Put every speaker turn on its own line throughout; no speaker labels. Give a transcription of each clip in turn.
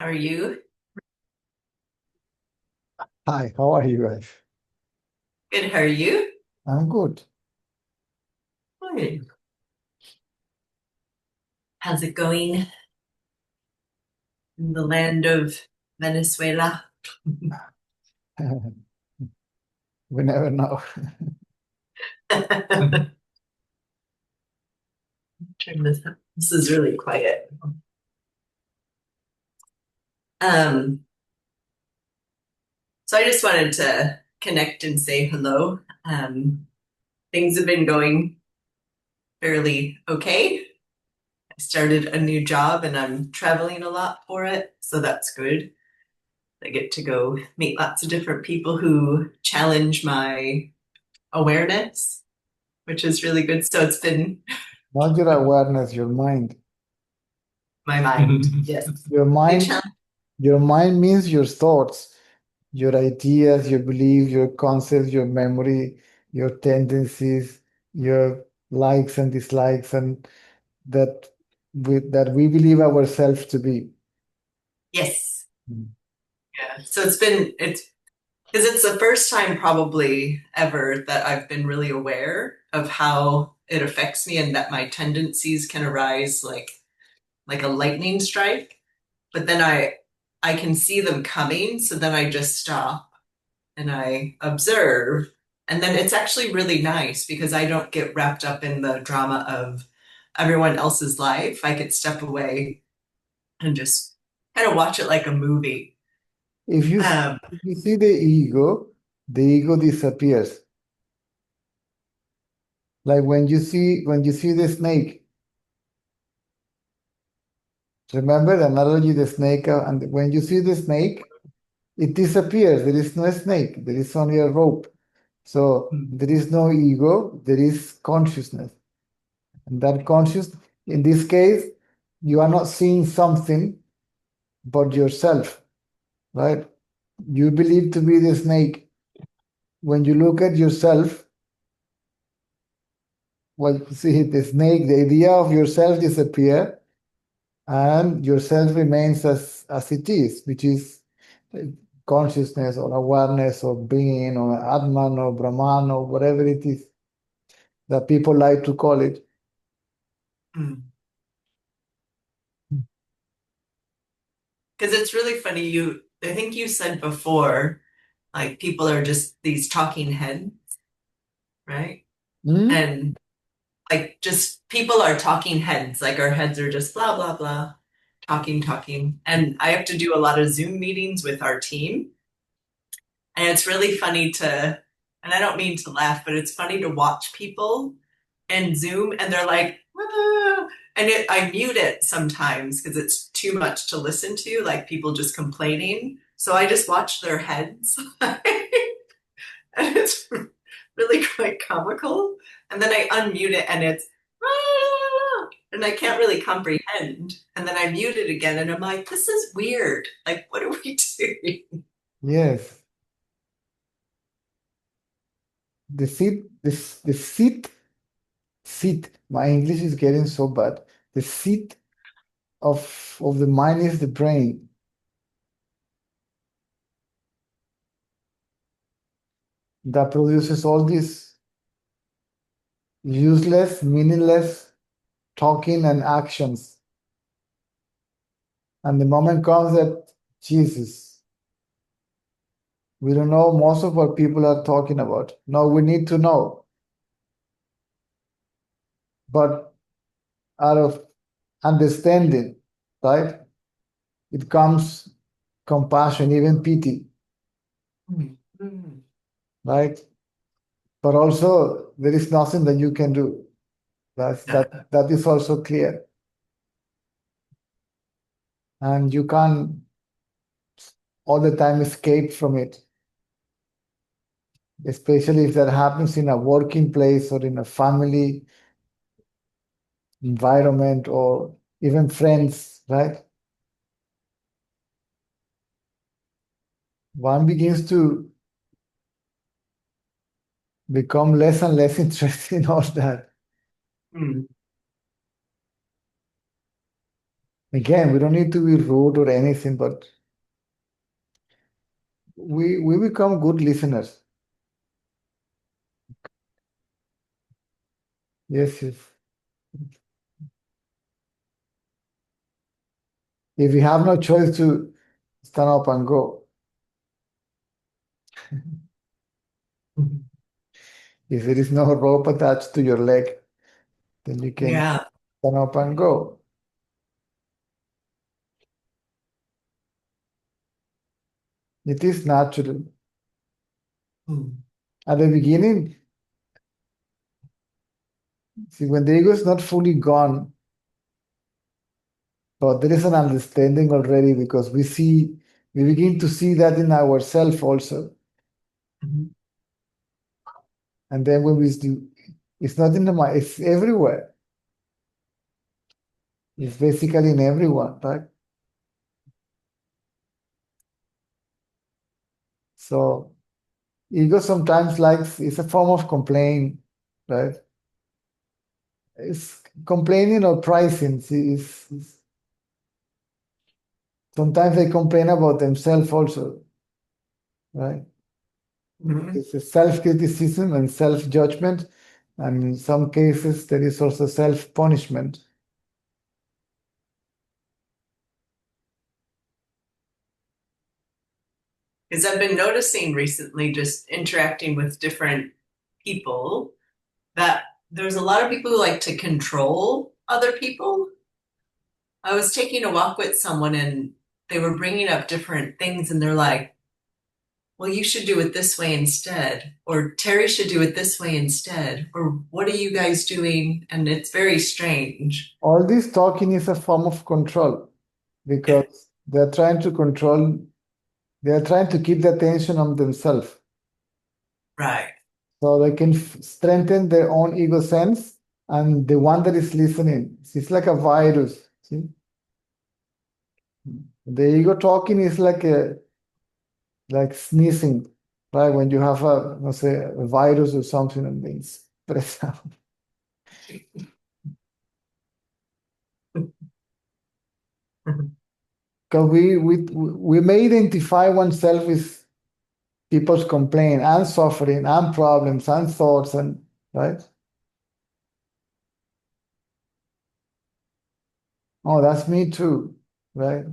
are you?
Hi, how are you guys?
Good, how are you?
I'm good.
Good. How's it going in the land of Venezuela?
We never know.
Turn this up. This is really quiet. Um, so I just wanted to connect and say hello. Things have been going fairly okay. I started a new job and I'm traveling a lot for it, so that's good. I get to go meet lots of different people who challenge my awareness, which is really good. So it's been
Not your awareness, your mind.
my mind. Yes.
Your
They
mind,
challenge.
your mind means your thoughts, your ideas, your beliefs, your concepts, your memory, your tendencies, your likes and dislikes, and that we believe ourselves to be.
Yes.
Mm.
Yeah. So it's because it's the first time probably ever that I've been really aware of how it affects me and that my tendencies can arise like a lightning strike. But then I can see them coming, so then I just stop and I observe. And then it's actually really nice because I don't get wrapped up in the drama of everyone else's life. I could step away and just kind of watch it like a movie.
If you s-
Um,
if you see the ego disappears. Like when you see the snake. Remember the analogy, the snake, and when you see the snake, it disappears. There is no snake. There is only a rope. So there is no ego. There is consciousness. And that conscious, in this case, you are not seeing something but yourself, right? You believe to be the snake. When you look at yourself, well, see the snake, the idea of yourself disappear, and yourself remains as it is, which is consciousness or awareness or being or Atman or Brahman or whatever it is that people like to call it.
because it's really funny. I think you said before, like people are just these talking heads, right?
Hmm?
And like just people are talking heads, like our heads are just blah, blah, blah, talking. And I have to do a lot of Zoom meetings with our team. And it's really funny and I don't mean to laugh, but it's funny to watch people and Zoom and they're like, "Ah," and I mute it sometimes because it's too much to listen to, like people just complaining. So I just watch their heads. And it's really quite comical. And then I unmute it and it's, "Ah," and I can't really comprehend. And then I mute it again and I'm like, this is weird. Like, what are we doing?
Yes. The seat. My English is getting so bad. The seat of the mind is the brain that produces all these useless, meaningless talking and actions. And the moment comes that, Jesus, we don't know most of what people are talking about. No, we need to know. But out of understanding, right, it comes compassion, even pity, right? But also, there is nothing that you can do. That is also clear. And you can't all the time escape from it, especially if that happens in a working place or in a family environment or even friends, right? One begins to become less and less interested in all that.
Mm.
Again, we don't need to be rude or anything, but we become good listeners. Yes, yes. If we have no choice to stand up and go, if there is no rope attached to your leg, then you can
Yeah.
stand up and go. It is natural.
Mm.
At the beginning, see, when the ego is not fully gone, but there is an understanding already because we begin to see that in ourselves also.
Mhm.
And then when we do, it's not in the mind, it's everywhere. It's basically in everyone, right? So ego sometimes likes, it's a form of complaint, right? It's complaining or pricing. See, sometimes they complain about themselves also, right?
Mhm.
It's a self-criticism and self-judgment, and in some cases there is also self-punishment.
Because I've been noticing recently, just interacting with different people, that there's a lot of people who like to control other people. I was taking a walk with someone and they were bringing up different things, and they're like, well, you should do it this way instead, or Terry should do it this way instead, or what are you guys doing? And it's very strange.
All this talking is a form of control
Yeah,
because they're trying to keep the attention on themselves
right.
so they can strengthen their own ego sense and the one that is listening. It's like a virus. See? The ego talking is like sneezing, right? When you have let's say, a virus or something and they spread out. Because we may identify oneself with people's complaint and suffering and problems and thoughts and right. Oh, that's me too, right?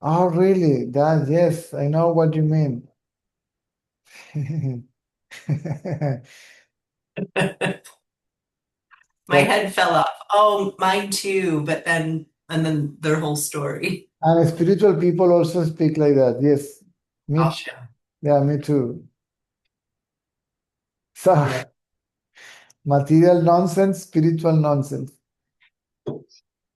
Oh, really? That, yes, I know what you mean.
My
But
head fell off. Oh, mine too. But then, and then their whole story.
and spiritual people also speak like that. Yes, me,
Gosh, yeah.
yeah, me too. So
Yeah,
material nonsense, spiritual nonsense.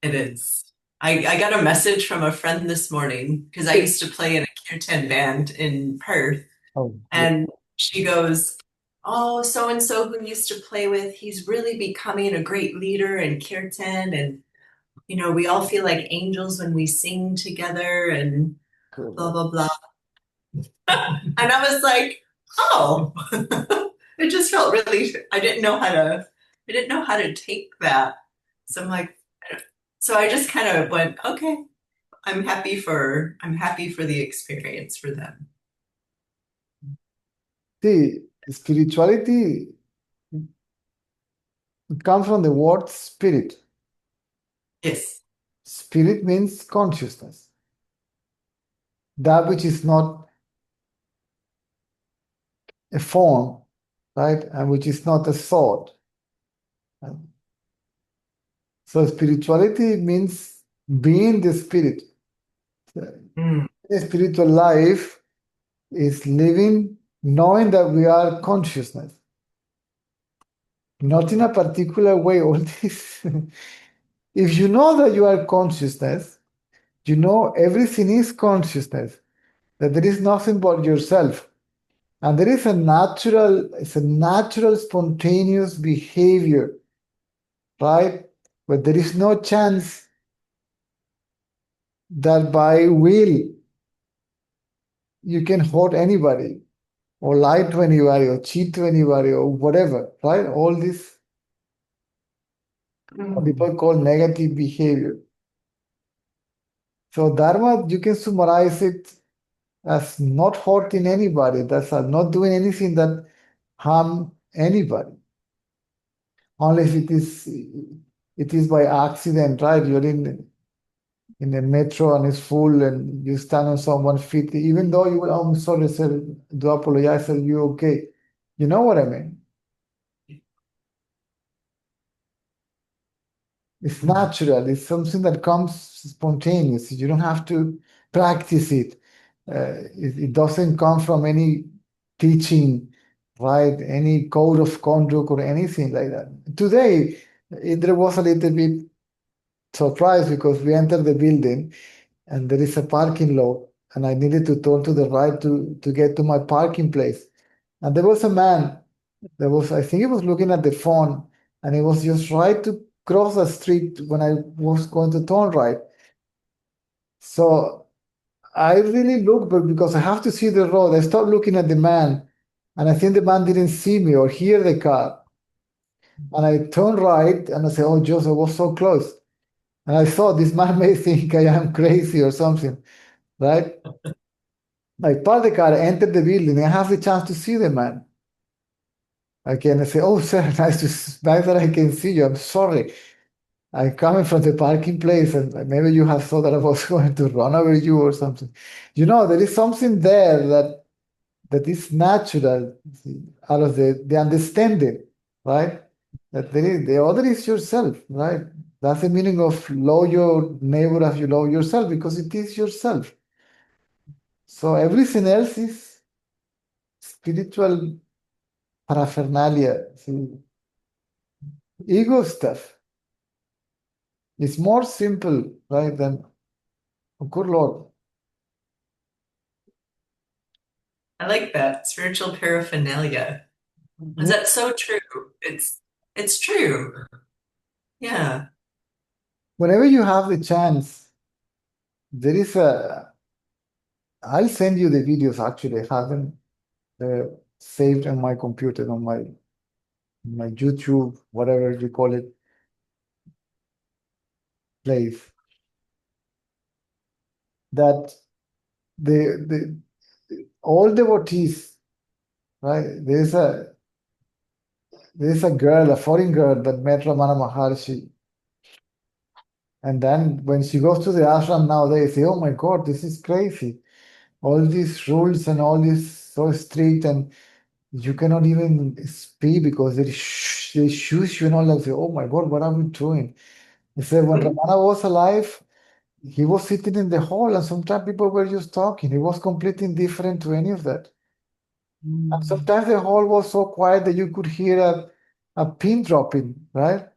it is. I got a message from a friend this morning because I used to play in a kirtan band in Perth.
Oh, yeah.
And she goes, oh, so and so who used to play with, he's really becoming a great leader in kirtan. And, you know, we all feel like angels when we sing together and blah, blah, blah. And I was like, oh, it just felt really, I didn't know how to take that. So I'm like, so I just kind of went, okay, I'm happy for the experience for them.
See, spirituality comes from the word spirit.
Yes.
Spirit means consciousness. That which is not a form, right? And which is not a thought. Right? So spirituality means being the spirit.
Mm.
The spiritual life is living knowing that we are consciousness. Not in a particular way. All this. If you know that you are consciousness, you know everything is consciousness, that there is nothing but yourself. And there is it's a natural, spontaneous behavior, right? But there is no chance that by will you can hurt anybody, or lie to anybody, or cheat to anybody, or whatever, right? All this what
Mm.
people call negative behavior. So Dharma, you can summarize it as not hurting anybody, that's not doing anything that harm anybody, unless it is by accident, right? You're in a metro and it's full and you stand on someone's feet, even though you will, oh, I'm sorry, sir, do apologize, are you okay? You know what I mean? It's natural. It's something that comes spontaneous. You don't have to practice it. It doesn't come from any teaching, right? Any code of conduct or anything like that. Today, there was a little bit surprised because we entered the building and there is a parking lot, and I needed to turn to the right to get to my parking place. And there was a man that was, I think he was looking at the phone, and he was just right to cross the street when I was going to turn right. So I really looked, but because I have to see the road, I stopped looking at the man, and I think the man didn't see me or hear the car. And I turned right, and I said, "Oh, Joseph, I was so close." And I thought this man may think I am crazy or something, right? I parked the car, entered the building, I have the chance to see the man. Okay, and I say, "Oh, sir, nice that I can see you. I'm sorry. I'm coming from the parking place, and maybe you have thought that I was going to run over you or something." There is something there that is natural out of the understanding, right? That the other is yourself, right? That's the meaning of love your neighbor as you love yourself, because it is yourself. So everything else is spiritual paraphernalia, see, ego stuff. It's more simple, right? Than, oh, good Lord.
I like that spiritual paraphernalia. Is
Yeah.
that so true? It's true. Yeah.
Whenever you have the chance, there is a. I'll send you the videos. Actually, I have them uh, saved on my computer, on my YouTube, whatever you call it, place. That the all devotees, right? There's a girl, a foreign girl that met Ramana Maharshi. And then when she goes to the ashram now, they say, "Oh my God, this is crazy. All these rules and all this so strict, and you cannot even speak because they shush you and all that." Say, "Oh my God, what are we doing?" He said, when Ramana was alive, he was sitting in the hall, and sometimes people were just talking. He was completely indifferent to any of that. And
Mm.
sometimes the hall was so quiet that you could hear a pin dropping, right?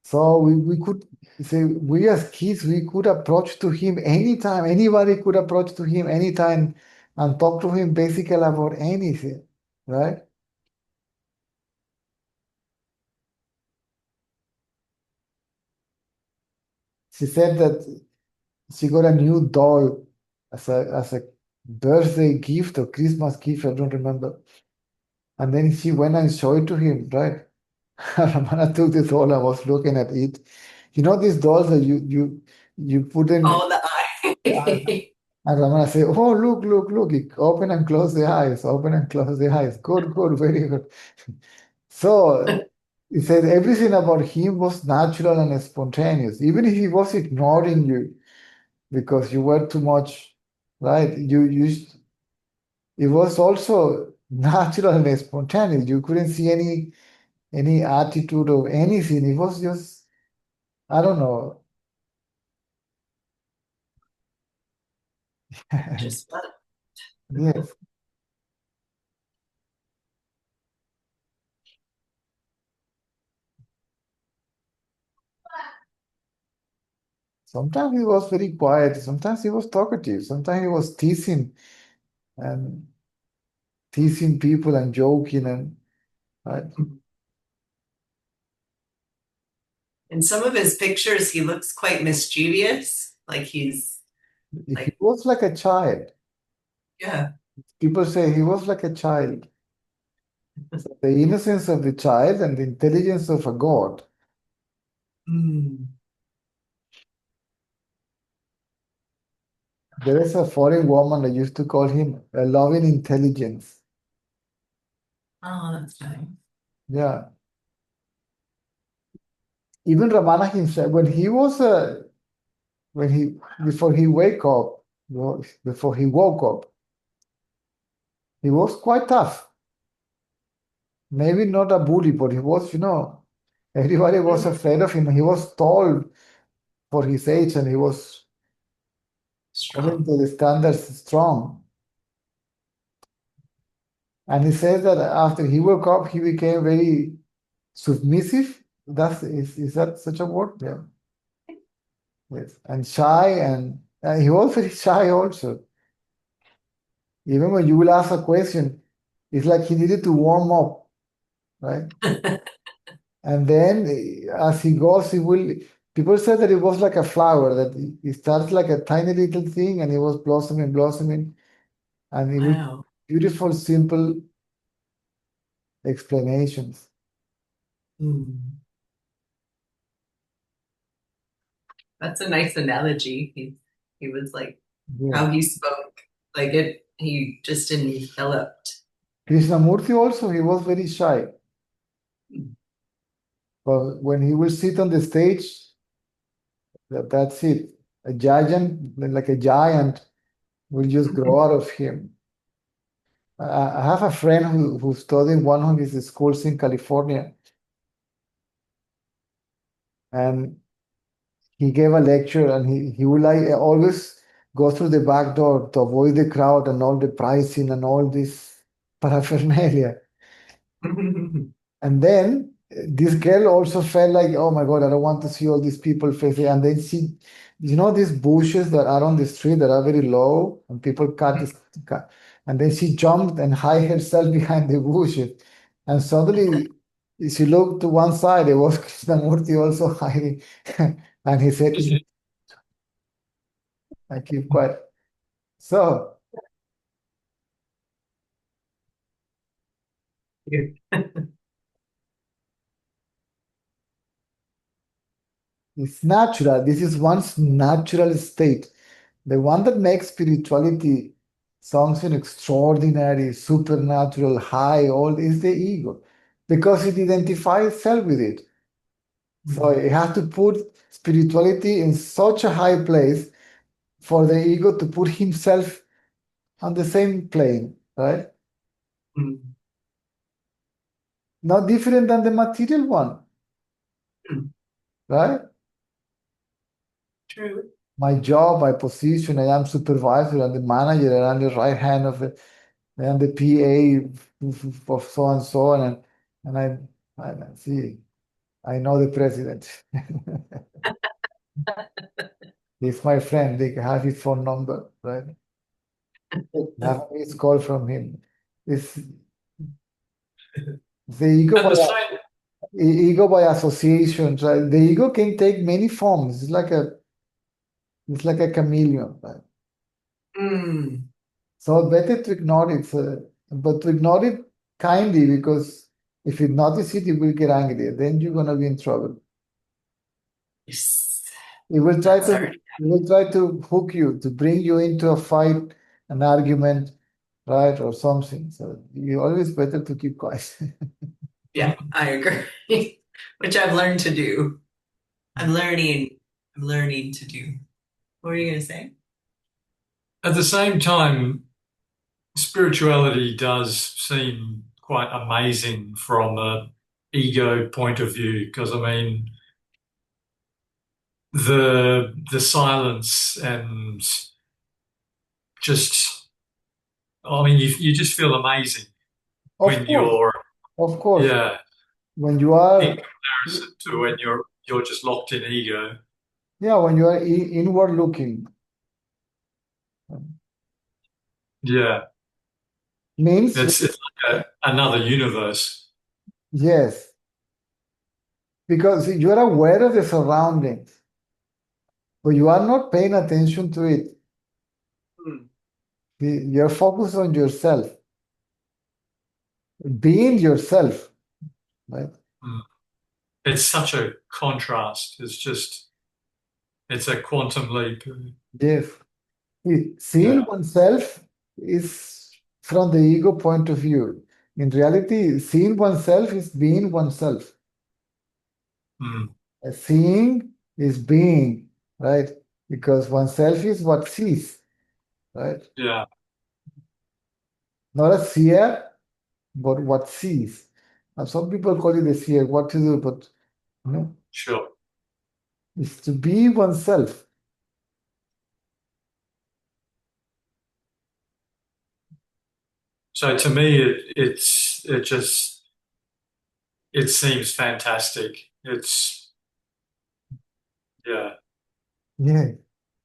So we could say, we as kids, we could approach to him anytime. Anybody could approach to him anytime and talk to him basically about anything, right? She said that she got a new doll as a birthday gift or Christmas gift, I don't remember. And then she went and showed it to him, right? Ramana took the doll and was looking at it. You know these dolls that you put in.
Oh, the eye.
And Ramana say, "Oh, look, look, look. He open and close the eyes, open and close the eyes. Good, good, very good." So he said everything about him was natural and spontaneous, even if he was ignoring you because you were too much, right? It was also natural and spontaneous. You couldn't see any attitude or anything. It was just, I don't know.
Just let
Yes. Sometimes he was very quiet. Sometimes he was talkative. Sometimes he was and teasing people and joking and right.
In some of his pictures, he looks quite mischievous. Like he's
He
like,
was like a child.
yeah.
People say he was like a child. So the innocence of the child and the intelligence of a god.
Mm.
There is a foreign woman I used to call him a loving intelligence.
Oh, that's nice.
Yeah. Even Ramana himself, when he was when he before he wake up, before he woke up, he was quite tough. Maybe not a bully, but he was, everybody was
Mm,
afraid of him. He was tall for his age and he was, according
strong.
to the standards, strong. And he says that after he woke up, he became very submissive. Is that such a word? Yeah. Yes. And shy, and he was very shy also. Even when you will ask a question, it's like he needed to warm up, right? And then as he goes, he will. People said that it was like a flower, that he starts like a tiny little thing and it was blossoming, blossoming, and it will
Wow.
beautiful, simple explanations.
Mm. That's a nice analogy. He was like
Yeah.
how he spoke. Like it he just enveloped.
Krishnamurti also, he was very shy. But when he will sit on the stage, that's it. A giant, like a giant, will just grow out of him. I have a friend who studied in one of his schools in California, and he gave a lecture, and he would like always go through the back door to avoid the crowd and all the pricing and all this paraphernalia. And then this girl also felt like, oh my God, I don't want to see all these people facing. And then she, these bushes that are on the street that are very low and people cut. And then she jumped and hid herself behind the bushes. And suddenly she looked to one side, it was Krishnamurti also hiding. And he said, I keep quiet. So it's natural. This is one's natural state. The one that makes spirituality something extraordinary, supernatural, high, all is the ego, because it identifies itself with it. So it has to put spirituality in such a high place for the ego to put himself on the same plane, right?
Mm.
Not different than the material one, right?
True.
My job, my position, I am supervisor, I'm the manager, I'm the right hand of it, I am the PA for so and so, and I see. I know the president. He's my friend. They have his phone number, right? I have a missed call from him. It's the
At the same,
ego by association, right? The ego can take many forms. It's like a chameleon, right?
Mm.
So better to ignore it, but to ignore it kindly, because if you notice it, you will get angry. Then you're gonna be in trouble.
Yes.
He will try
That's
to
already.
he will try to hook you, to bring you into a fight, an argument, right, or something. So you always better to keep quiet.
Yeah, I agree. Which I've learned to do. I'm learning. I'm learning to do. What were you gonna say?
at the same time, spirituality does seem quite amazing from a ego point of view, because I mean the silence and just I mean you just feel amazing
Of
when
course,
you're
of course.
yeah
When you
in
are,
comparison to when you're just locked in ego.
yeah, when you are inward looking,
Yeah,
means
it's like another universe.
yes, because you are aware of the surroundings, but you are not paying attention to it.
Mm.
You're focused on yourself, being yourself, right?
Mm. It's such a contrast. It's a quantum leap.
Yes. Seeing
Yeah.
oneself is from the ego point of view. In reality, seeing oneself is being oneself.
Mm.
Seeing is being, right? Because oneself is what sees, right?
Yeah.
Not a seer, but what sees. And some people call it a seer, what to do, but no,
Sure.
it's to be oneself.
So to me, it seems fantastic. It's yeah,
Yeah,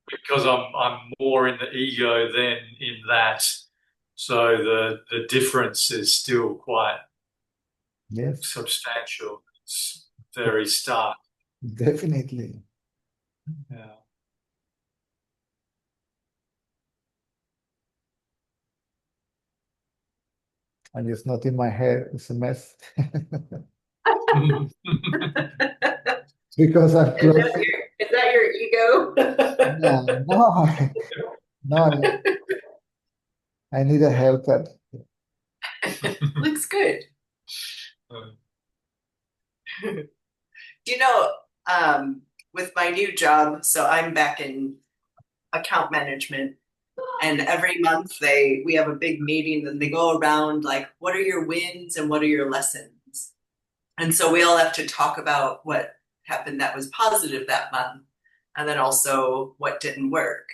because I'm more in the ego than in that. So the difference is still quite
yes,
substantial. It's very stark.
definitely.
Yeah.
And it's not in my head, it's a mess. Because I'm closing.
Is that your ego?
Yeah, no, no, I need a haircut.
Looks good. You know, with my new job, so I'm back in account management, and every month we have a big meeting and they go around like, what are your wins and what are your lessons? And so we all have to talk about what happened that was positive that month, and then also what didn't work.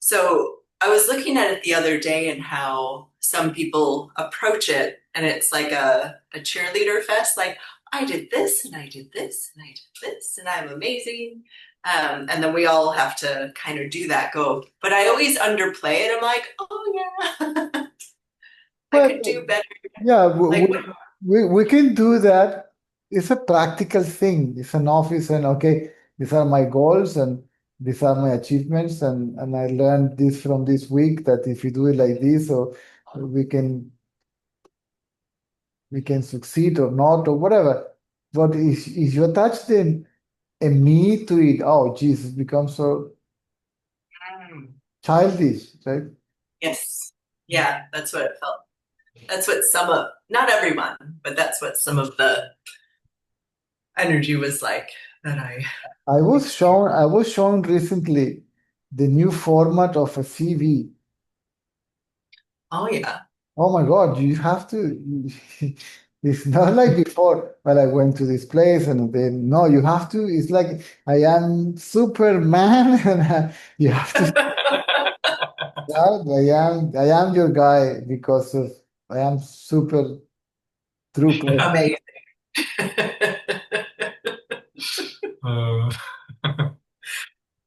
So I was looking at it the other day and how some people approach it, and it's like a cheerleader fest. Like, I did this, and I did this, and I did this, and I'm amazing. And then we all have to kind of do that go. But I always underplay it. I'm like, oh, yeah, I
Well,
could do better.
yeah,
Like,
we can do that. It's a practical thing. It's an office, and okay, these are my goals and these are my achievements, and I learned this from this week that if you do it like this, so we can we can succeed or not or whatever. But if you attach a me to it, oh, Jesus, it becomes so childish, right?
yes, yeah, that's what it felt. That's what some of, not everyone, but that's what some of the energy was like that I
I was shown recently the new format of a CV.
oh yeah.
Oh my God, you have to. It's not like before. Well, I went to this place and then no, you have to. It's like I am Superman, and you have to. Yeah, I am your guy because of I am super trooper.
Amazing.
Uh,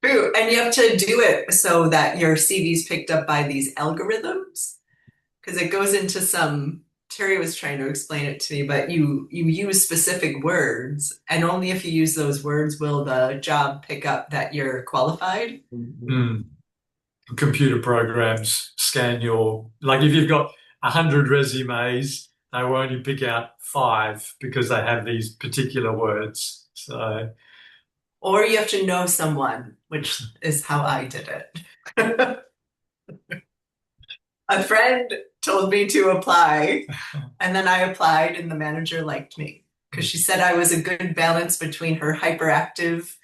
True. And you have to do it so that your CV's picked up by these algorithms. Because it goes into some, Terry was trying to explain it to me, but you use specific words, and only if you use those words will the job pick up that you're qualified.
mm. Computer programs scan your, like if you've got 100 resumes, they will only pick out 5 because they have these particular words. So
Or you have to know someone, which is how I did it. A friend told me to apply, and then I applied, and the manager liked me because she said I was a good balance between her hyperactive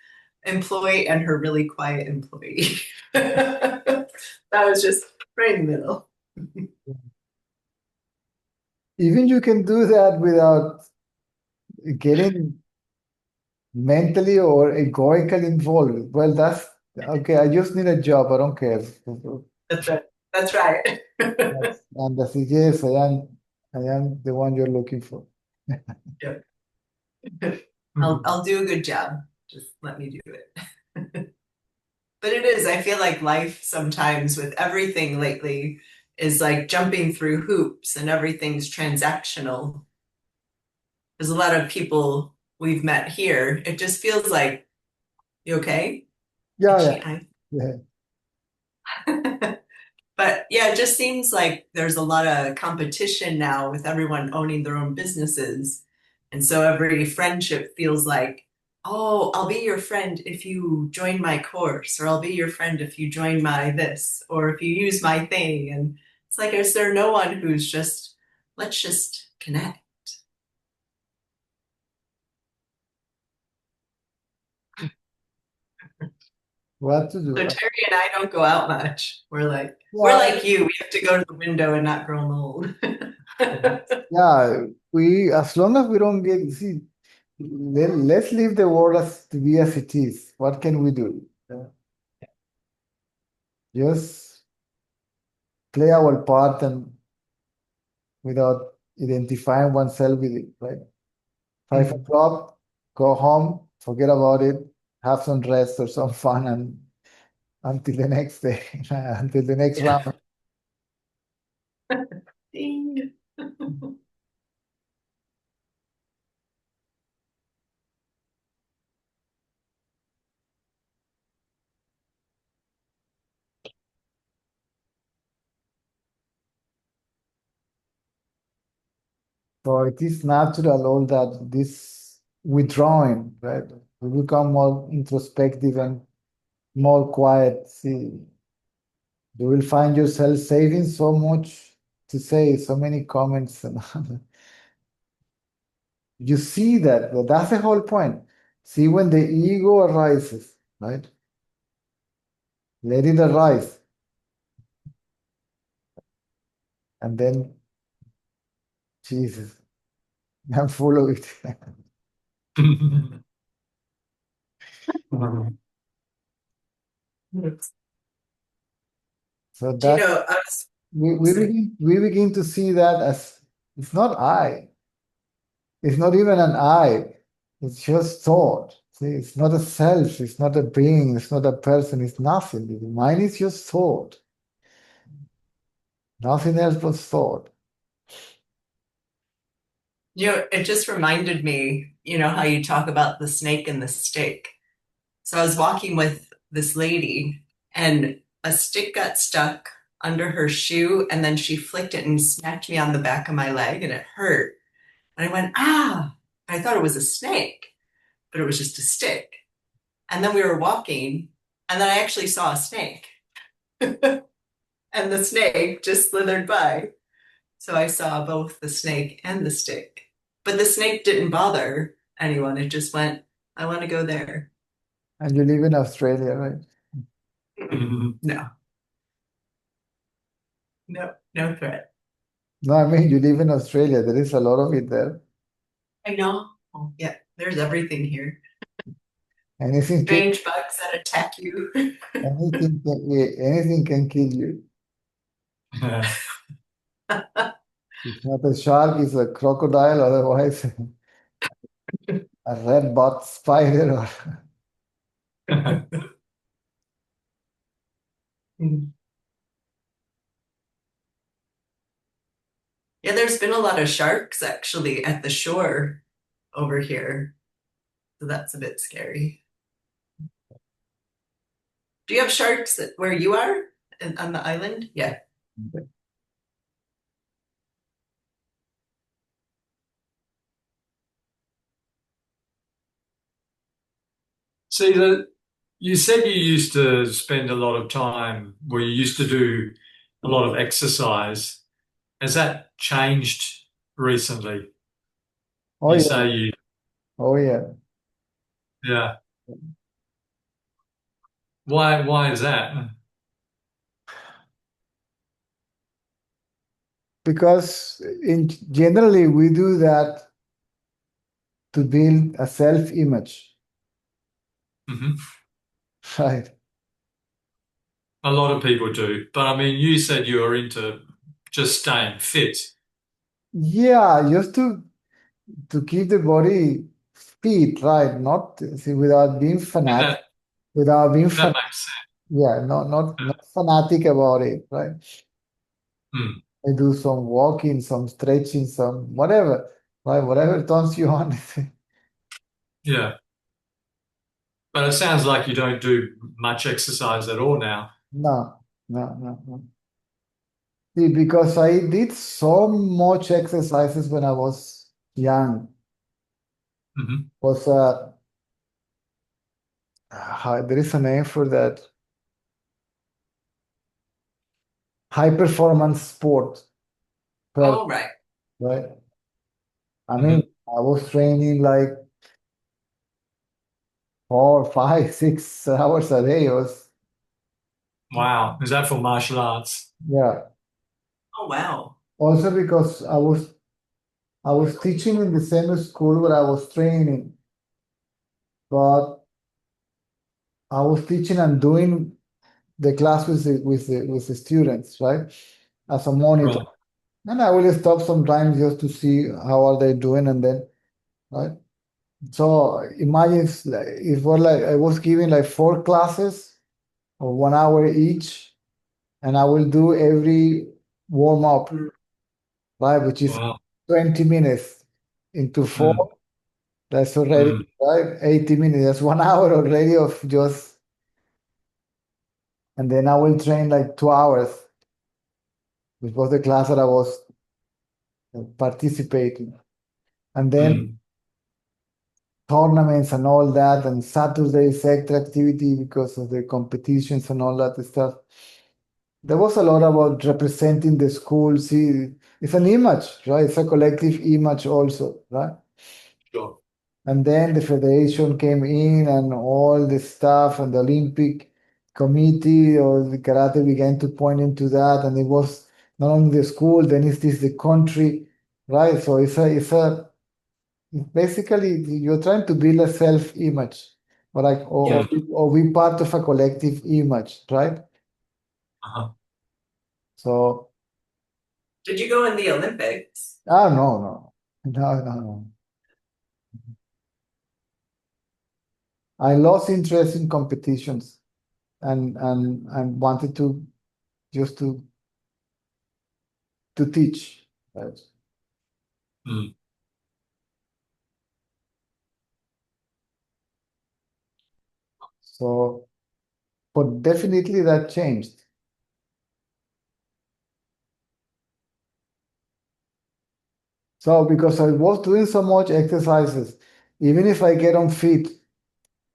employee and her really quiet employee. That was just right in the middle.
Even you can do that without getting mentally or egoically involved. Well, that's okay. I just need a job. I don't care.
That's right. That's right.
And I say, yes, I am the one you're looking for.
Yeah. I'll do a good job. Just let me do it. But it is, I feel like life sometimes with everything lately is like jumping through hoops and everything's transactional. There's a lot of people we've met here. It just feels like, you okay?
Yeah, yeah,
Itchy
yeah.
eye. But yeah, it just seems like there's a lot of competition now with everyone owning their own businesses. And so every friendship feels like, oh, I'll be your friend if you join my course, or I'll be your friend if you join my this, or if you use my thing. And it's like, is there no one who's just, let's just connect?
What to
So
do?
Terry and I don't go out much. We're
Yeah,
like you. We have to go to the window and not grow mold.
yeah. We as long as we don't get see, let's leave the world as to be as it is. What can we do? Just play our part and without identifying oneself with it, right? 5 o'clock, go home, forget about it, have some rest or some fun, and until the next day, until the next
Yeah.
round.
Ding.
So it is natural all that this withdrawing, right? We become more introspective and more quiet. See, you will find yourself saving so much to say, so many comments, and you see that. But that's the whole point. See when the ego arises, right? Let it arise, and then Jesus, I'm full of it. So
Do you
that
know, I was
we begin to see that as it's not I. It's not even an I. It's just thought. See, it's not a self. It's not a being. It's not a person. It's nothing. The mind is just thought. Nothing else but thought.
it just reminded me, how you talk about the snake and the stick. So I was walking with this lady and a stick got stuck under her shoe and then she flicked it and smacked me on the back of my leg and it hurt. And I went, ah, I thought it was a snake, but it was just a stick. And then we were walking and then I actually saw a snake and the snake just slithered by. So I saw both the snake and the stick. But the snake didn't bother anyone. It just went, I want to go there.
And you live in Australia, right?
No, no, no threat.
No, I mean, you live in Australia. There is a lot of it there.
I know. Oh, yeah, there's everything here.
Anything can,
Strange bugs that attack you.
anything can kill you. It's not a shark, it's a crocodile, otherwise a red bot spider or
Yeah, there's been a lot of sharks actually at the shore over here. So that's a bit scary. Do you have sharks where you are on the island? Yeah.
See, you said you used to spend a lot of time where you used to do a lot of exercise. Has that changed recently?
oh
You
yeah,
say you,
oh yeah.
yeah. Why is that?
Because in generally we do that to build a self-image,
Hmm.
right?
A lot of people do. But I mean, you said you were into just staying fit.
Yeah, just to keep the body fit, right? Not see, without being
And
fanatic,
that
without being
that makes
yeah, not fanatic about it, right?
sense.
I do some walking, some stretching, some whatever, right? Whatever turns you on.
Yeah. But it sounds like you don't do much exercise at all now.
No, no. See, because I did so much exercises when I was young.
Hmm.
Was there is a name for that. High performance sport.
Oh, right.
Right. I mean, I was training like 4, 5, 6 hours a day. It was,
Wow. Is that for martial arts?
yeah.
Oh, wow.
Also because I was teaching in the same school where I was training, but I was teaching and doing the class with the students, right? As a monitor.
Right.
And I will stop sometimes just to see how are they doing and then, right? So imagine it was like I was giving like 4 classes of 1 hour each, and I will do every warm up, right, which is
Wow.
20 minutes into
Mm.
4. That's already
Mm.
right, 80 minutes. That's 1 hour already of just, and then I will train like 2 hours, which was the class that I was participating, and then
Mm.
tournaments and all that, and Saturdays extra activity because of the competitions and all that stuff. There was a lot about representing the school. See, it's an image, right? It's a collective image also, right?
Sure.
And then the federation came in and all the stuff and the Olympic committee or the karate began to point into that. And it was not only the school, then it's this the country, right? So basically you're trying to build a self-image or like or,
Yeah.
or, be, or be part of a collective image, right?
Uh-huh.
So
Did you go in the Olympics?
no. I lost interest in competitions and wanted to just to teach. Right?
Mm.
So, but definitely that changed. So because I was doing so much exercises, even if I get on fit,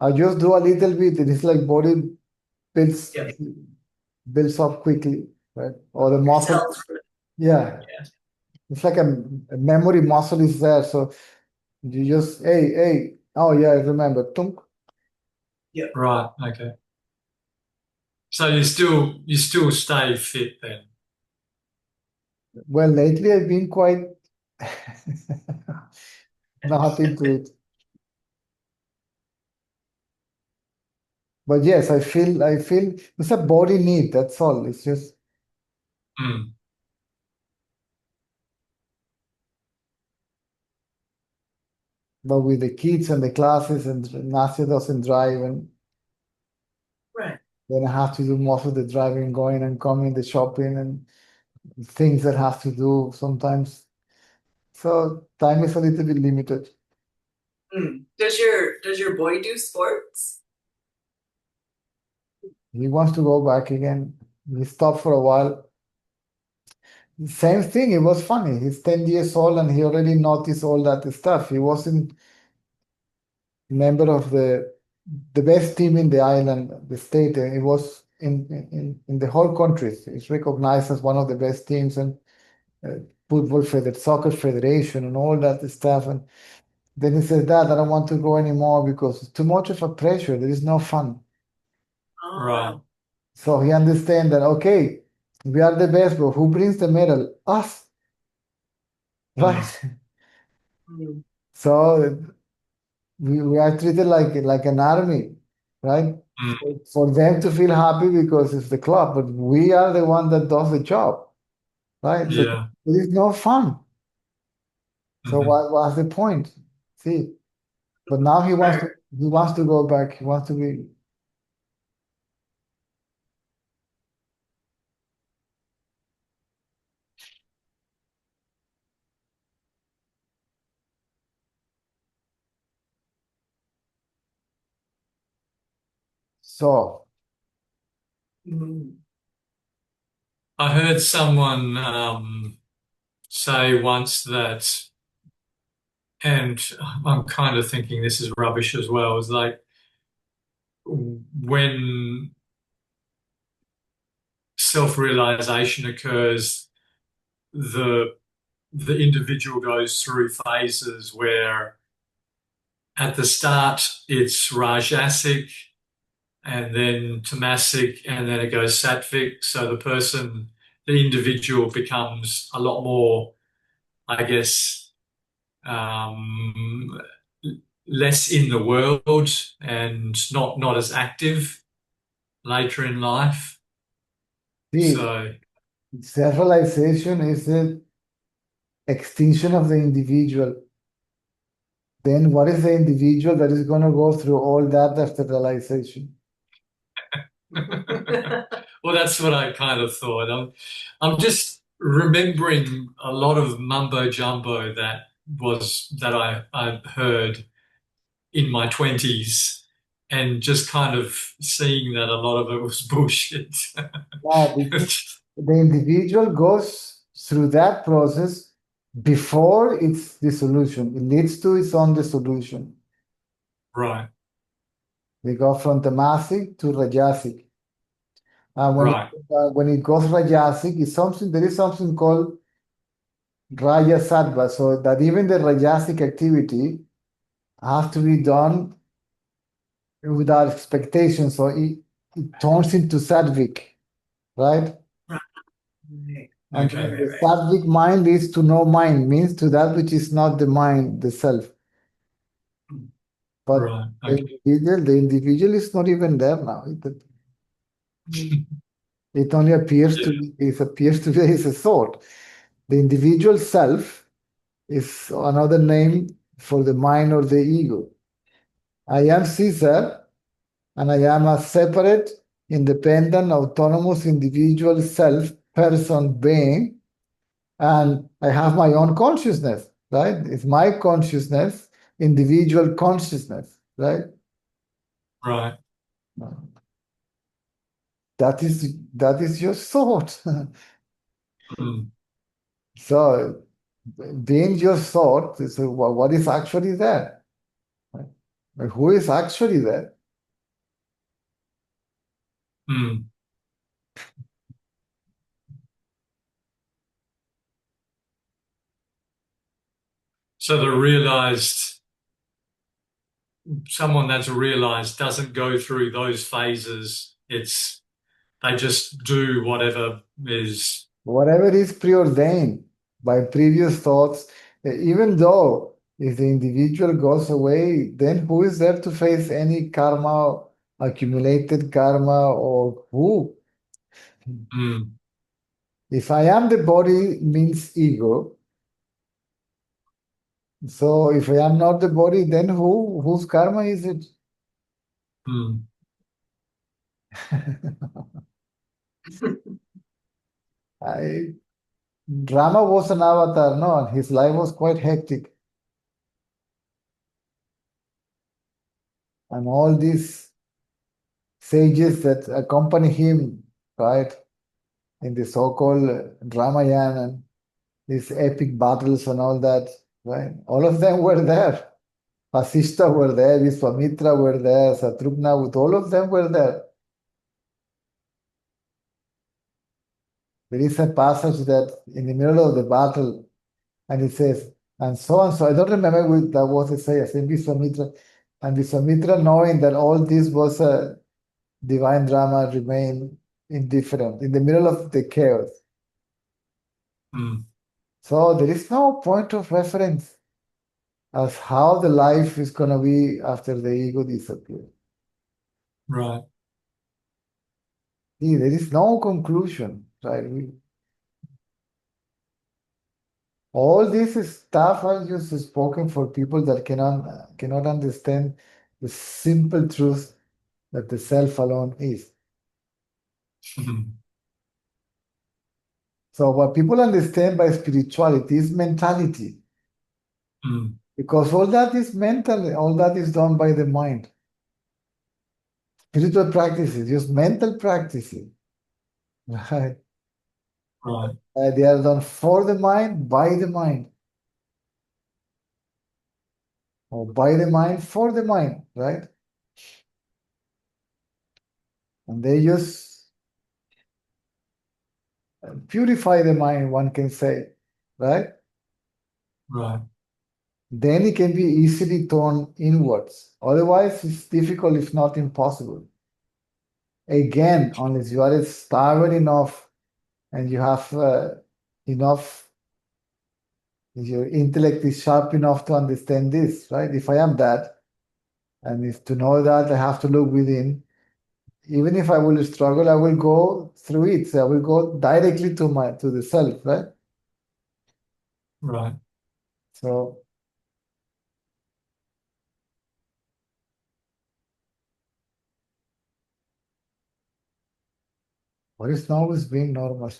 I just do a little bit, and it's like body builds
Yeah.
builds up quickly, right? Or the
Your
muscle,
cells.
yeah,
Yeah.
it's like a memory muscle is there. So you just hey, oh yeah, I remember. Tunk.
Yeah.
Right. Okay. So you still stay fit then?
Well, lately I've been quite not into it. But yes, I feel it's a body need, that's all. It's just,
Mm.
but with the kids and the classes and Nasia doesn't drive and
Right.
then I have to do most of the driving, going and coming, the shopping and things that have to do sometimes. So time is a little bit limited.
Does your boy do sports?
He wants to go back again. He stopped for a while. Same thing, it was funny. He's 10 years old and he already noticed all that stuff. He wasn't member of the best team in the island, the state. It was in the whole country. It's recognized as one of the best teams and uh, soccer federation and all that stuff. And then he says, Dad, I don't want to go anymore because it's too much of a pressure. There is no fun.
Right.
Oh.
So he understands that, okay, we are the best, but who brings the medal? Us,
Mm.
right?
Mm.
So we are treated like an army, right?
Mm.
For them to feel happy because it's the club, but we are the one that does the job, right? So
Yeah.
there is no fun. So
Hmm.
what was the point? See, but now
Right.
he wants to go back. He wants to be so.
Mm.
I heard someone say once that, and I'm kind of thinking this is rubbish as well, is like when self-realization occurs, the individual goes through phases where at the start it's rajasic, and then tamasic, and then it goes sattvic. So the individual becomes a lot more, I guess, um, less in the world and not as active later in life.
See,
So,
self-realization is the extinction of the individual. Then what is the individual that is going to go through all that after realization?
well, that's what I kind of thought. I'm just remembering a lot of mumbo jumbo that I heard in my 20s, and just kind of seeing that a lot of it was bullshit.
Yeah, the individual goes through that process before its dissolution. It leads to its own dissolution.
Right,
We go from tamasic to rajasic.
right,
When it goes rajasic, there is something called Raja Sattva, so that even the rajasic activity has to be done without expectation. So it turns into sattvic, right?
Right.
And
okay,
the sattvic mind leads to no mind, means to that which is not the mind, the self. But
right, okay.
the individual is not even there now. It only appears to be, it appears to be as a thought. The individual self is another name for the mind or the ego. I am Caesar, and I am a separate, independent, autonomous individual self, person, being, and I have my own consciousness, right? It's my consciousness, individual consciousness, right?
Right.
That is your thought.
Mm,
So being your thought, so what is actually there? Right? Who is actually there?
mm. So someone that's realized doesn't go through those phases. They just do whatever is.
Whatever is preordained by previous thoughts, even though if the individual goes away, then who is there to face any karma, accumulated karma, or who?
Mm,
If I am the body means ego. So if I am not the body, then whose karma is it?
mm,
I, Rama was an avatar, no, and his life was quite hectic. And all these sages that accompany him, right, in the so-called Ramayana and these epic battles and all that, right? All of them were there. Vasishta were there, Viswamitra were there, Satrugna, with all of them were there. There is a passage that in the middle of the battle, and it says, and so and so, I don't remember what that was it say, I think Viswamitra, and Viswamitra, knowing that all this was a divine drama, remained indifferent in the middle of the chaos.
mm.
So there is no point of reference as how the life is going to be after the ego disappears.
Right.
See, there is no conclusion, right? All this stuff are just spoken for people that cannot understand the simple truth that the self alone is. So what people understand by spirituality is mentality,
Mm,
because all that is mental, all that is done by the mind. Spiritual practices, just mental practices, right?
right.
They are done for the mind, by the mind, or by the mind, for the mind, right? And they just purify the mind, one can say, right?
Right.
Then it can be easily torn inwards. Otherwise, it's difficult, if not impossible. Again, unless you are starved enough and you have enough, your intellect is sharp enough to understand this, right? If I am that, and if to know that I have to look within, even if I will struggle, I will go through it. So I will go directly to the self, right?
Right.
So what is now is being normal.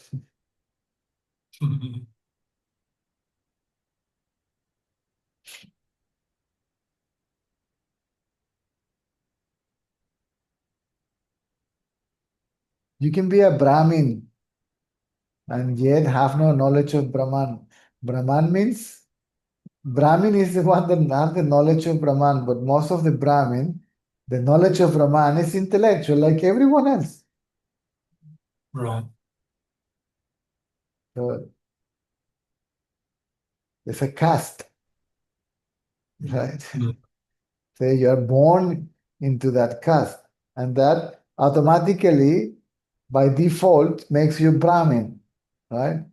You can be a Brahmin and yet have no knowledge of Brahman. Brahman means Brahmin is the one that has the knowledge of Brahman, but most of the Brahmin, the knowledge of Brahman is intellectual like everyone else.
Right.
So it's a caste, right?
Mm.
So you are born into that caste, and that automatically, by default, makes you Brahmin, right?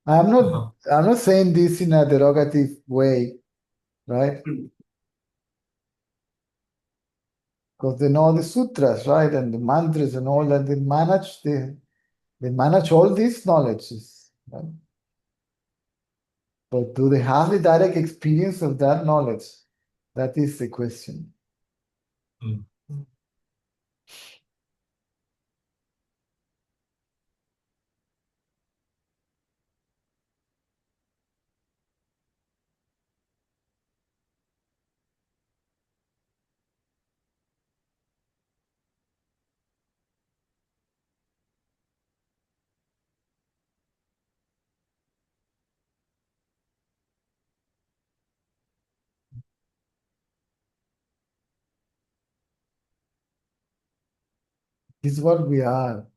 I'm not
Uh-huh.
I'm not saying this in a derogative way, right? Because they know the sutras, right, and the mantras and all that. They manage all these knowledges, right? But do they have the direct experience of that knowledge? That is the question.
Mm.
This is what we are.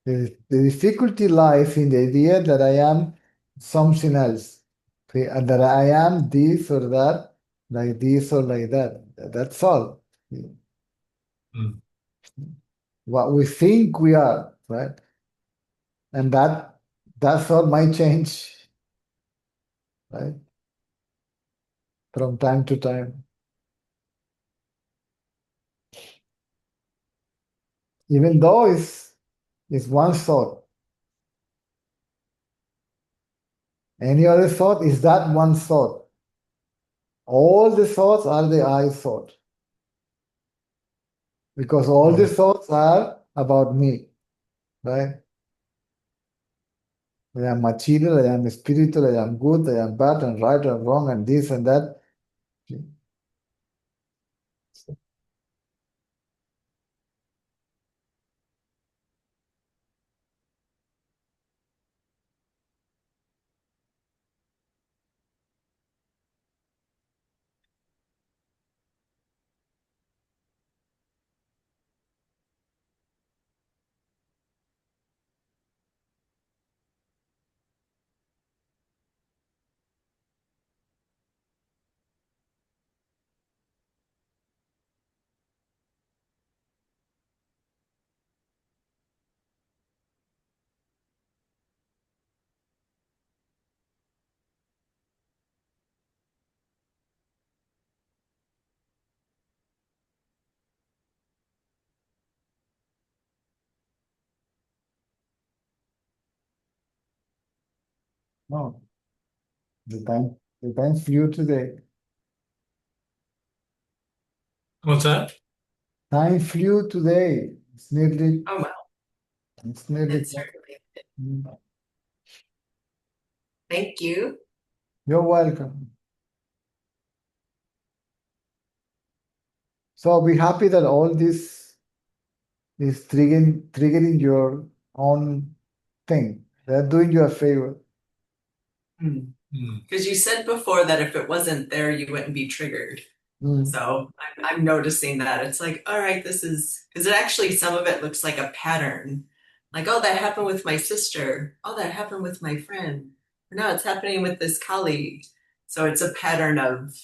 The difficulty lies in the idea that I am something else, okay, and that I am this or that, like this or like that. That's all.
Mm.
What we think we are, right? And that's all might change, right? From time to time. Even though it's one thought. Any other thought is that one thought. All the thoughts are the I thought. Because all the
Right.
thoughts are about me, right? I am material, I am spiritual, I am good, I am bad and right and wrong and this and that. No, the time flew today.
What's that?
Time flew today.
Oh, wow.
It's nearly.
It certainly.
Mm.
Thank you.
You're welcome. So I'll be happy that all this is triggering your own thing. They're doing you a favor.
Because you said before that if it wasn't there, you wouldn't be triggered. So I'm noticing that it's like, all right, this is because it actually, some of it looks like a pattern. Like, oh, that happened with my sister. Oh, that happened with my friend. No, it's happening with this colleague. So it's a pattern of,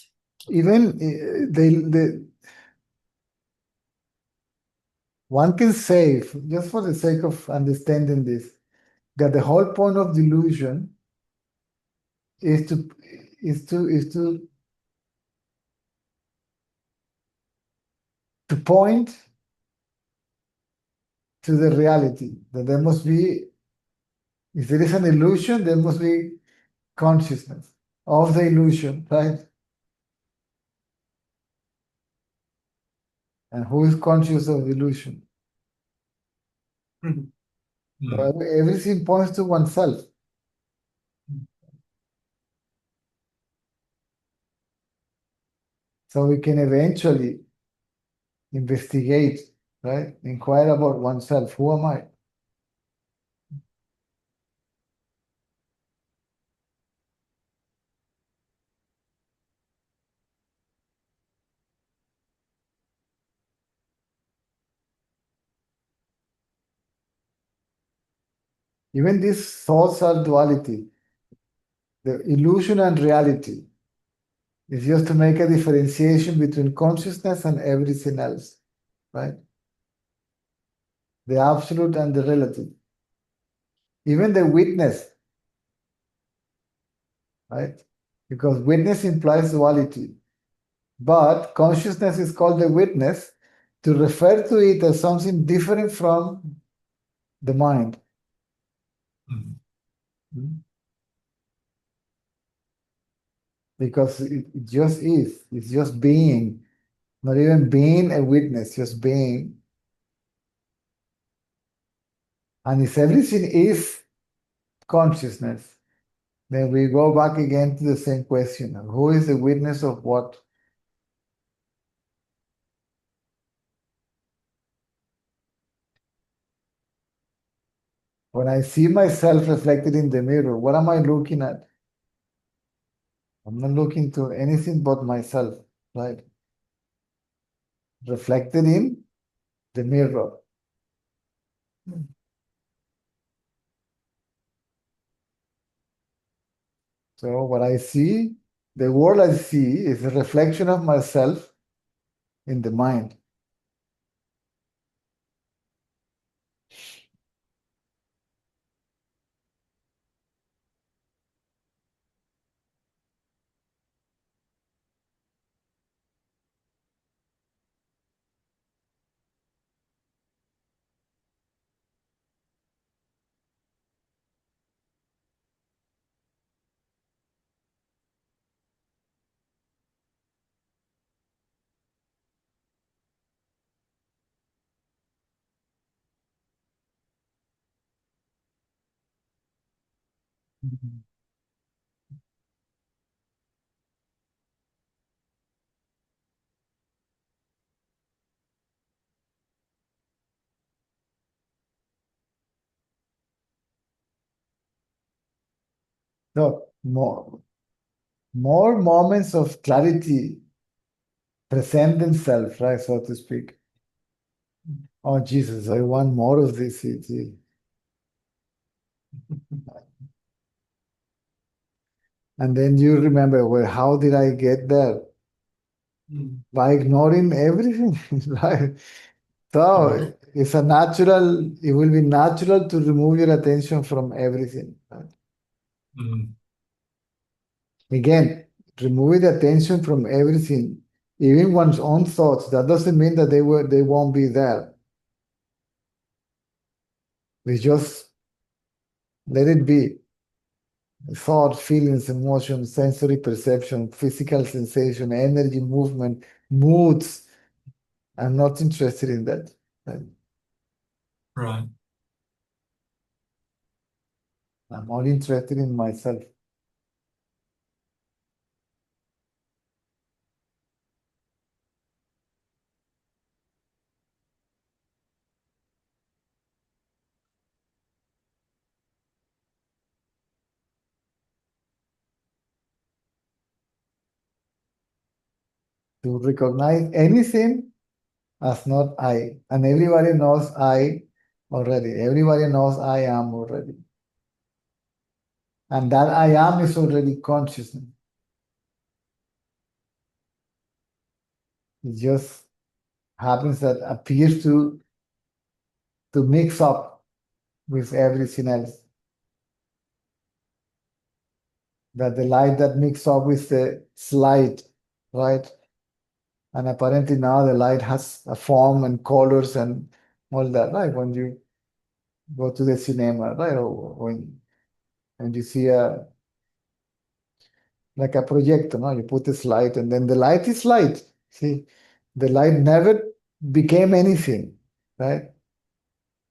Even one can say, just for the sake of understanding this, that the whole point of delusion is to point to the reality, that there must be, if there is an illusion, there must be consciousness of the illusion, right? And who is conscious of the illusion?
Mm.
So everything points to oneself. So we can eventually investigate, right? Inquire about oneself. Who am I? Even these thoughts are duality. The illusion and reality is just to make a differentiation between consciousness and everything else, right? The absolute and the relative. Even the witness, right? Because witness implies duality. But consciousness is called the witness to refer to it as something different from the mind.
Mm.
Because it just is. It's just being, not even being a witness, just being. And if everything is consciousness, then we go back again to the same question. Who is the witness of what? When I see myself reflected in the mirror, what am I looking at? I'm not looking to anything but myself, right? Reflected in the mirror. So what I see, the world I see is a reflection of myself in the mind. So more moments of clarity present themselves, right, so to speak. Oh, Jesus, I want more of this. And then you remember, well, how did I get there? By ignoring everything, right? So it's a natural, it will be natural to remove your attention from everything. Right?
Mm.
Again, removing the attention from everything, even one's own thoughts, that doesn't mean that they won't be there. We just let it be. Thought, feelings, emotions, sensory perception, physical sensation, energy, movement, moods. I'm not interested in that. Right?
Right.
I'm more interested in myself. to recognize anything as not I. And everybody knows I already. Everybody knows I am already. And that I am is already consciousness. It just happens that appears to mix up with everything else. That the light that mixes up with the slide, right? And apparently now the light has a form and colors and all that, right? When you go to the cinema, right? Or when you see like a projector, no? You put this light and then the light is light. See, the light never became anything, right?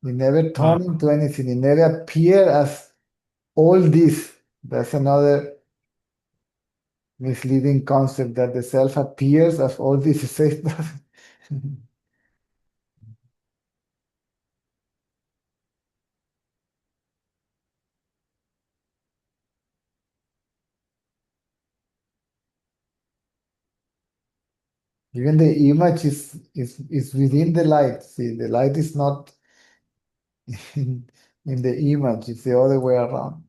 It never turned into anything. It never appeared as all this. That's another misleading concept that the self appears as all this. Even the image is within the light. See, the light is not in the image, it's the other way around.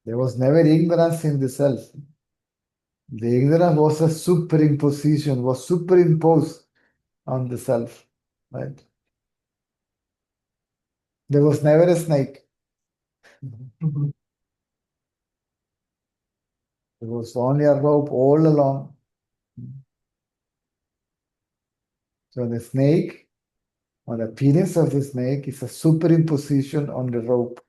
There was never ignorance in the self. The ignorance was a superimposition, was superimposed on the self, right? There was never a snake. There was only a rope all along. So the snake, or the appearance of the snake, is a superimposition on the rope.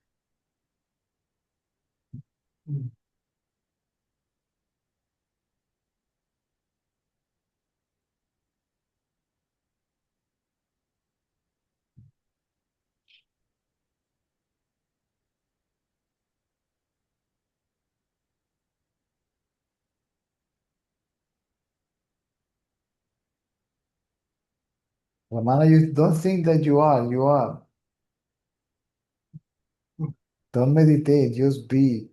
Ramana, you don't think that you are, you are. Don't meditate, just be.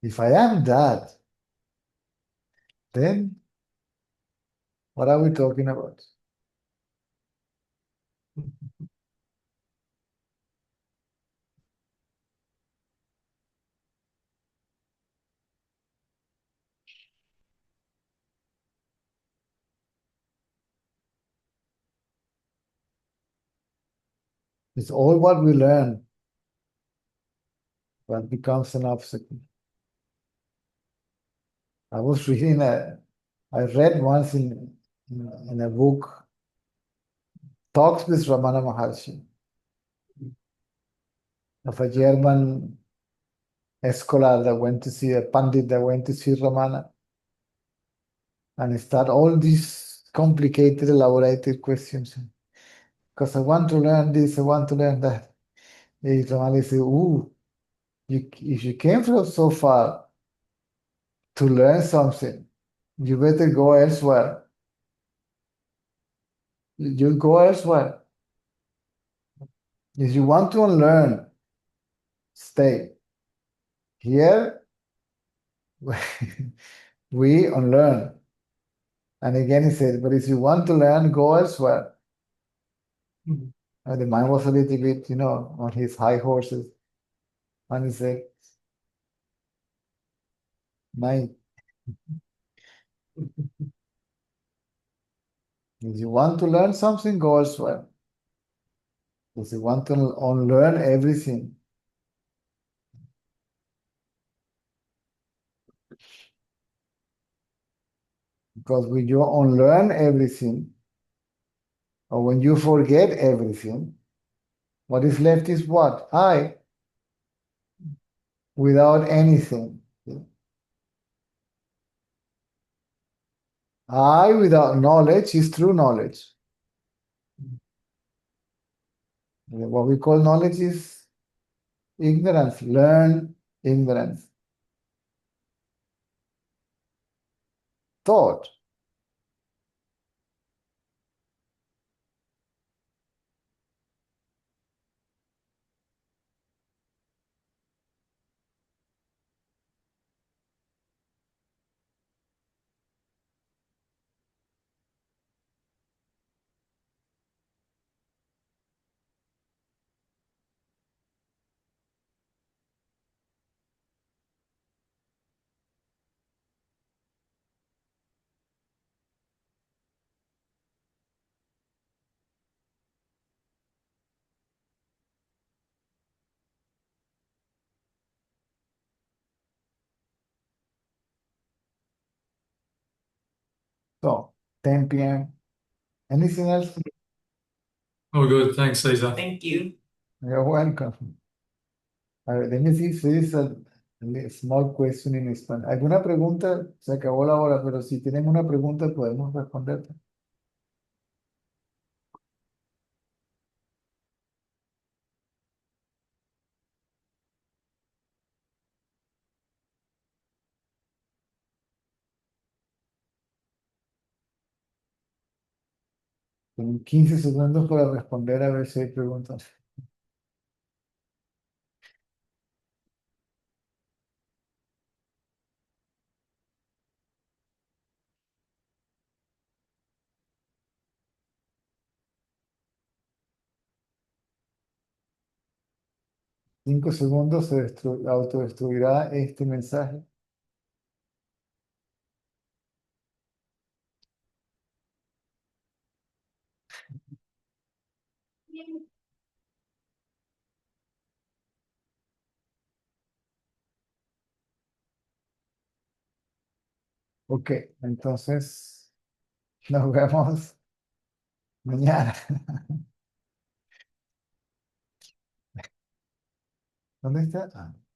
If I am that, then what are we talking about? It's all what we learn that becomes an obstacle. I was reading I read once in a book, Talks with Ramana Maharshi, of a German scholar that went to see a Pandit that went to see Ramana and start all these complicated, elaborated questions. Because I want to learn this, I want to learn that. And Ramana said, ooh, if you came from so far to learn something, you better go elsewhere. You go elsewhere. If you want to unlearn, stay. Here, we unlearn. And again, he said, but if you want to learn, go elsewhere. And the mind was a little bit, on his high horses. And he said, mind, if you want to learn something, go elsewhere. If you want to unlearn everything, because when you unlearn everything, or when you forget everything, what is left is what? I, without anything. I, without knowledge, is true knowledge. What we call knowledge is ignorance. Learn ignorance. Thought. So, 10 p.m. Anything else?
All good. Thanks, Cesar.
Thank you.
You're welcome. A ver, let me see if there is a small question in Spanish. ¿Alguna pregunta? Se acabó la hora, pero si tienen una pregunta podemos responder. 15 segundos para responder a ver si hay preguntas. Cinco segundos se autodestruirá este mensaje. Ok, entonces nos vemos mañana. ¿Dónde está? Ah.